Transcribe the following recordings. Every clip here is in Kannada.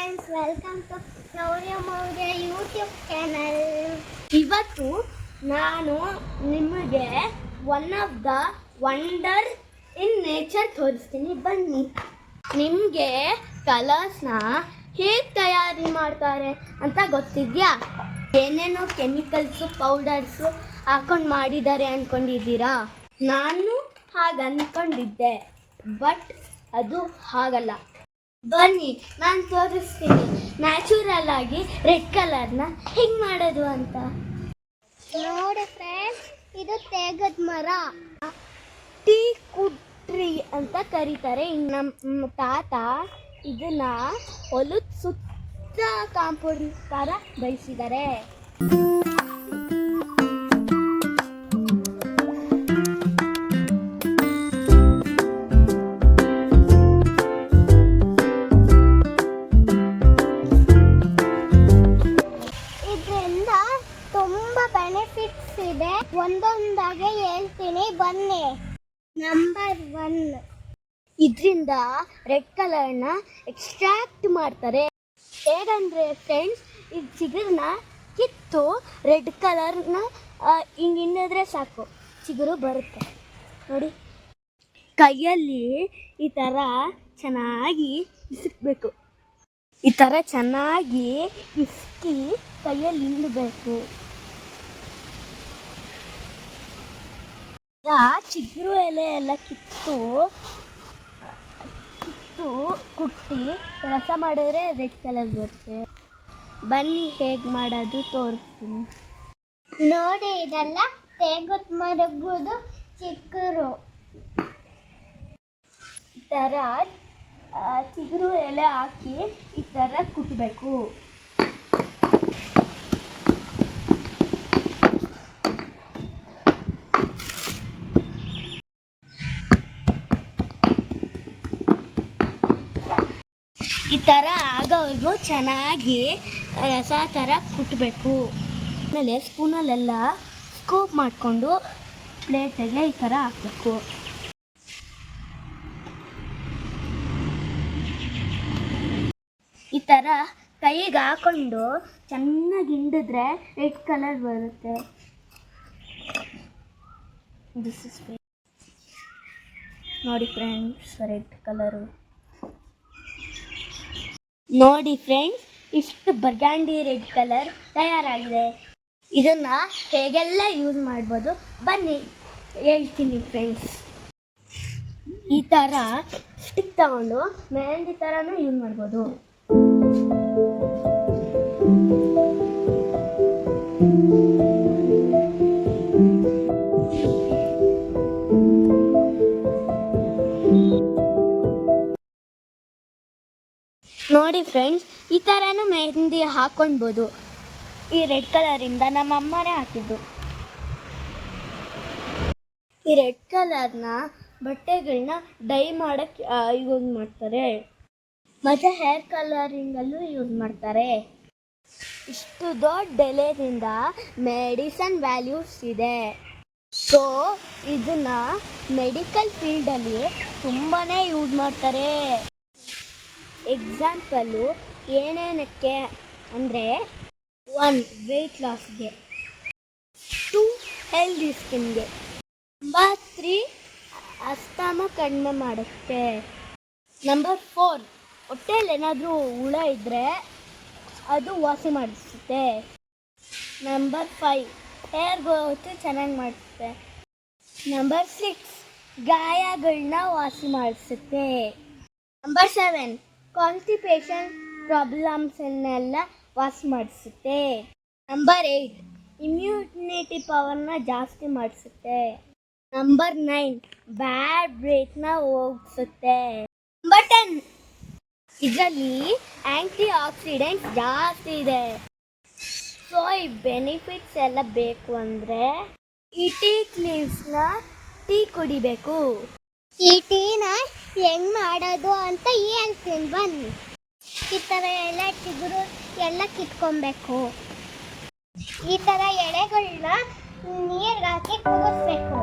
ಫ್ರೆಂಡ್ಸ್, ವೆಲ್ಕಮ್ ಟು ಶೌರ್ಯ ಮೌರ್ಯ ಯೂಟ್ಯೂಬ್ ಚಾನಲ್. ಇವತ್ತು ನಾನು ನಿಮಗೆ one of the wonder in nature ತೋರಿಸ್ತೀನಿ, ಬನ್ನಿ. ನಿಮಗೆ ಕಲರ್ಸ್ನ ಹೇಗೆ ತಯಾರಿ ಮಾಡ್ತಾರೆ ಅಂತ ಗೊತ್ತಿದೆಯಾ? ಏನೇನೋ ಕೆಮಿಕಲ್ಸು ಪೌಡರ್ಸು ಹಾಕೊಂಡು ಮಾಡಿದ್ದಾರೆ ಅಂದ್ಕೊಂಡಿದ್ದೀರಾ? ನಾನು ಹಾಗೆ ಅಂದ್ಕೊಂಡಿದ್ದೆ, ಬಟ್ ಅದು ಹಾಗಲ್ಲ. ಬನ್ನಿ, ನಾನು ತೋರಿಸ್ತೀನಿ ನ್ಯಾಚುರಲ್ ಆಗಿ ರೆಡ್ ಕಲರ್ನ ಹೆಂಗೆ ಮಾಡೋದು ಅಂತ. ನೋಡಿ ಫ್ರೆಂಡ್ಸ್, ಇದು ತೇಗದ ಮರ, ಟೀ ಕುಟ್ರಿ ಅಂತ ಕರೀತಾರೆ. ನಮ್ಮ ತಾತ ಇದನ್ನ ಹೊಲದ ಸುತ್ತ ಕಾಂಪೌಂಡ್ ಥರ ಬೆಳೆಸಿದ್ದಾರೆ. ಬೆನಿಫಿಟ್ಸ್ ಇದೆ, ಒಂದೊಂದಾಗೆ ಹೇಳ್ತೀನಿ, ಬನ್ನಿ. ನಂಬರ್ 1, ಇದರಿಂದ ರೆಡ್ ಕಲರ್ನ ಎಕ್ಸ್ಟ್ರಾಕ್ಟ್ ಮಾಡ್ತಾರೆ. ಹೇಗಂದ್ರೆ ಫ್ರೆಂಡ್ಸ್, ಈ ಚಿಗುರನ್ನ ಕಿತ್ತು ರೆಡ್ ಕಲರ್ನ ಹಿಂಗೆ ಹಿಂಡಿದ್ರೆ ಸಾಕು, ಚಿಗುರು ಬರುತ್ತೆ. ನೋಡಿ, ಕೈಯಲ್ಲಿ ಈ ಥರ ಚೆನ್ನಾಗಿ ಇಸುಕಬೇಕು. ಈ ಥರ ಚೆನ್ನಾಗಿ ಇಸ್ಕಿ ಕೈಯಲ್ಲಿ ಹಿಂಡಬೇಕು. ಚಿಗುರು ಎಲೆ ಎಲ್ಲ ಕಿತ್ತು ಕುಟ್ಟಿ ರಸ ಮಾಡಿದ್ರೆ ರೆಡ್ ಕಲರ್ ಬರುತ್ತೆ. ಬನ್ನಿ, ಹೇಗೆ ಮಾಡೋದು ತೋರಿಸ್ತೀನಿ. ನೋಡಿ, ಇದೆಲ್ಲ ತೇಗದ ಮರಗುದು ಚಿಗುರು. ಈ ಥರ ಚಿಗುರು ಎಲೆ ಹಾಕಿ ಈ ಥರ ಕುಟ್ಟಬೇಕು. ಈ ಥರ ಆಗೋವರೆಗೂ ಚೆನ್ನಾಗಿ ರಸ ಥರ ಕುಟ್ಟಬೇಕು. ಆಮೇಲೆ ಸ್ಪೂನಲ್ಲೆಲ್ಲ ಸ್ಕೂಪ್ ಮಾಡಿಕೊಂಡು ಪ್ಲೇಟಿಗೆ ಈ ಥರ ಹಾಕಬೇಕು. ಈ ಥರ ಕೈಗೆ ಹಾಕೊಂಡು ಚೆನ್ನಾಗಿ ಹಿಂಡಿದ್ರೆ ರೆಡ್ ಕಲರ್ ಬರುತ್ತೆ. ನೋಡಿ ಫ್ರೆಂಡ್ಸ್, ರೆಡ್ ಕಲರು. ನೋಡಿ ಫ್ರೆಂಡ್ಸ್, ಇಷ್ಟು ಬರ್ಗಂಡಿ ರೆಡ್ ಕಲರ್ ತಯಾರಾಗಿದೆ. ಇದನ್ನ ಹೇಗೆಲ್ಲ ಯೂಸ್ ಮಾಡ್ಬೋದು ಬನ್ನಿ ಹೇಳ್ತೀನಿ ಫ್ರೆಂಡ್ಸ್. ಈ ಥರ ಸ್ಟಿಕ್ ತಗೊಂಡು ಮೆಹಂದಿ ಥರನೂ ಯೂಸ್ ಮಾಡ್ಬೋದು. ನೋಡಿ ಫ್ರೆಂಡ್ಸ್, ಈ ಥರನೂ ಮೆಹಂದಿ ಹಾಕೊಳ್ಬೋದು. ಈ ರೆಡ್ ಕಲರಿಂದ ನಮ್ಮ ಅಮ್ಮನೇ ಹಾಕಿದ್ದು. ಈ ರೆಡ್ ಕಲರ್ನ ಬಟ್ಟೆಗಳನ್ನ ಡೈ ಮಾಡೋಕ್ಕೆ ಯೂಸ್ ಮಾಡ್ತಾರೆ, ಮತ್ತು ಹೇರ್ ಕಲರಿಂಗಲ್ಲೂ ಯೂಸ್ ಮಾಡ್ತಾರೆ. ಇಷ್ಟು ದೊಡ್ಡ ಎಲೆಯಿಂದ ಮೆಡಿಸನ್ ವ್ಯಾಲ್ಯೂಸ್ ಇದೆ. ಸೊ ಇದನ್ನು ಮೆಡಿಕಲ್ ಫೀಲ್ಡಲ್ಲಿ ತುಂಬಾ ಯೂಸ್ ಮಾಡ್ತಾರೆ. ಎಕ್ಸಾಂಪಲು ಏನೇನಕ್ಕೆ ಅಂದರೆ, 1 ವೆಯ್ಟ್ ಲಾಸ್ಗೆ, 2 ಹೆಲ್ದಿ ಸ್ಕಿನ್ಗೆ, ನಂಬರ್ 3 ಅಸ್ತಮ ಕಡಿಮೆ ಮಾಡುತ್ತೆ, ನಂಬರ್ 4 ಹೊಟ್ಟೆಯಲ್ಲಿ ಏನಾದರೂ ಹುಳ ಇದ್ದರೆ ಅದು ವಾಸಿ ಮಾಡಿಸುತ್ತೆ, ನಂಬರ್ 5 ಹೇರ್ ಗ್ರೋತ್ ಚೆನ್ನಾಗಿ ಮಾಡಿಸುತ್ತೆ, ನಂಬರ್ 6 ಗಾಯಗಳನ್ನ ವಾಸಿ ಮಾಡಿಸುತ್ತೆ, ನಂಬರ್ 7 ಕಾನ್ಸ್ಟಿಪೇಷನ್ ಪ್ರಾಬ್ಲಮ್ಸನ್ನೆಲ್ಲ ವಾಸಿ ಮಾಡಿಸುತ್ತೆ, ನಂಬರ್ 8 ಇಮ್ಯುನಿಟಿ ಪವರ್ನ ಜಾಸ್ತಿ ಮಾಡಿಸುತ್ತೆ, ನಂಬರ್ 9 ಬ್ಯಾಡ್ ಬ್ರೇತ್ನ ಹೋಗಿಸುತ್ತೆ, ನಂಬರ್ 10 ಇದರಲ್ಲಿ ಆ್ಯಂಟಿ ಆಕ್ಸಿಡೆಂಟ್ಸ್ ಜಾಸ್ತಿ ಇದೆ. ಸೊ ಈ ಬೆನಿಫಿಟ್ಸ್ ಎಲ್ಲ ಬೇಕು ಅಂದರೆ ಈ ಟೀ ಲೀವ್ಸ್ನ ಟೀ ಕುಡಿಬೇಕು. ಈ ಟೀನ ಹೆಂಗೆ ಮಾಡೋದು ಅಂತ ಹೇಳ್ತೀನಿ, ಬನ್ನಿ. ಈ ಥರ ಎಲ್ಲ ಚಿಗುರು ಎಲ್ಲ ಕಿತ್ಕೊಬೇಕು. ಈ ಥರ ಎಳೆಗಳನ್ನ ನೀರಿಗೆ ಹಾಕಿ ಕುದಿಸ್ಬೇಕು.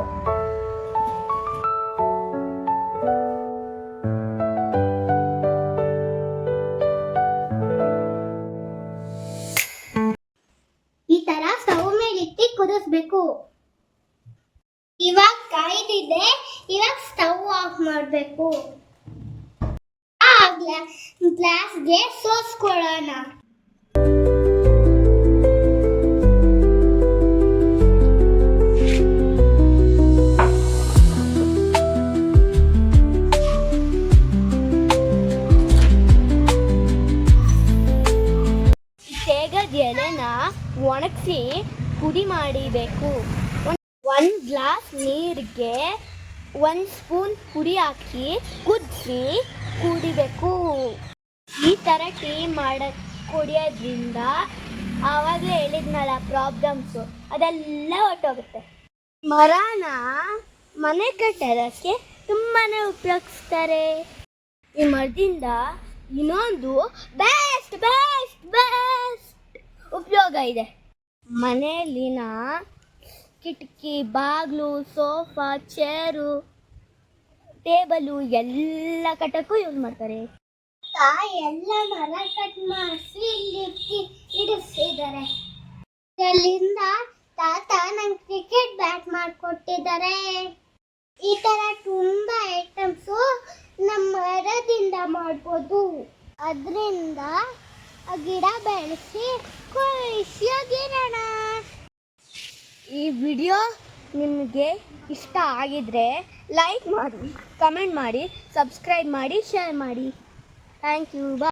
ಮಾಡಬೇಕು. ಇವಾಗ ಕಾಯ್ದಿದೆ, ಇವಾಗ ಸ್ಟವ್ ಆಫ್ ಮಾಡಬೇಕು. ಗ್ಲಾಸ್ಗೆ ಸೋಸ್ಕೊಳ್ಳೋಣ. ತೇಗದ ಎಲೆನ ಒಣಗಿಸಿ ಪುಡಿ ಮಾಡಿಬೇಕು. 1 ಗ್ಲಾಸ್ ನೀರಿಗೆ 1 ಸ್ಪೂನ್ ಪುಡಿ ಹಾಕಿ ಕುದಿಸಿ ಕುಡಿಬೇಕು. ಈ ಥರ ಟೀ ಕುಡಿಯೋದ್ರಿಂದ ಆವಾಗಲೇ ಹೇಳಿದ್ನಲ್ಲ ಪ್ರಾಬ್ಲಮ್ಸು ಅದೆಲ್ಲ ಹೊರಟೋಗುತ್ತೆ. ಮರನ ಮನೆ ಕಟ್ಟೋದಕ್ಕೆ ತುಂಬಾ ಉಪಯೋಗಿಸ್ತಾರೆ. ಈ ಮರದಿಂದ ಇನ್ನೊಂದು ಬೆಸ್ಟ್ ಉಪಯೋಗ ಇದೆ. ಮನೆಯಲ್ಲಿನ ಕಿಟಕಿ, ಬಾಗಿಲು, ಸೋಫಾ, ಚೇರು, ಟೇಬಲು ಎಲ್ಲ ಕಟ್ಟಕ್ಕೂ ಯೂಸ್ ಮಾಡ್ತಾರೆ. ಎಲ್ಲ ಮರ ಕಟ್ ಮಾಡಿಸಿ ಇಲ್ಲಿ ಇಡಿಸಿದ್ದಾರೆ. ಇದರಿಂದ ತಾತ ನಂಗೆ ಕ್ರಿಕೆಟ್ ಬ್ಯಾಟ್ ಮಾಡಿಕೊಟ್ಟಿದ್ದಾರೆ. ಈ ಥರ ತುಂಬ ಐಟಮ್ಸು ನಮ್ಮ ಮರದಿಂದ ಮಾಡ್ಬೋದು. ಅದರಿಂದ ಗಿಡ ಬೆಳೆಸಿ ಖುಷಿಯಾಗಿರೋಣ. ಈ ವಿಡಿಯೋ ನಿಮಗೆ ಇಷ್ಟ ಆಗಿದ್ರೆ ಲೈಕ್ ಮಾಡಿ, ಕಮೆಂಟ್ ಮಾಡಿ, ಸಬ್ಸ್ಕ್ರೈಬ್ ಮಾಡಿ, ಶೇರ್ ಮಾಡಿ. Thank you. ಬಾಯ್.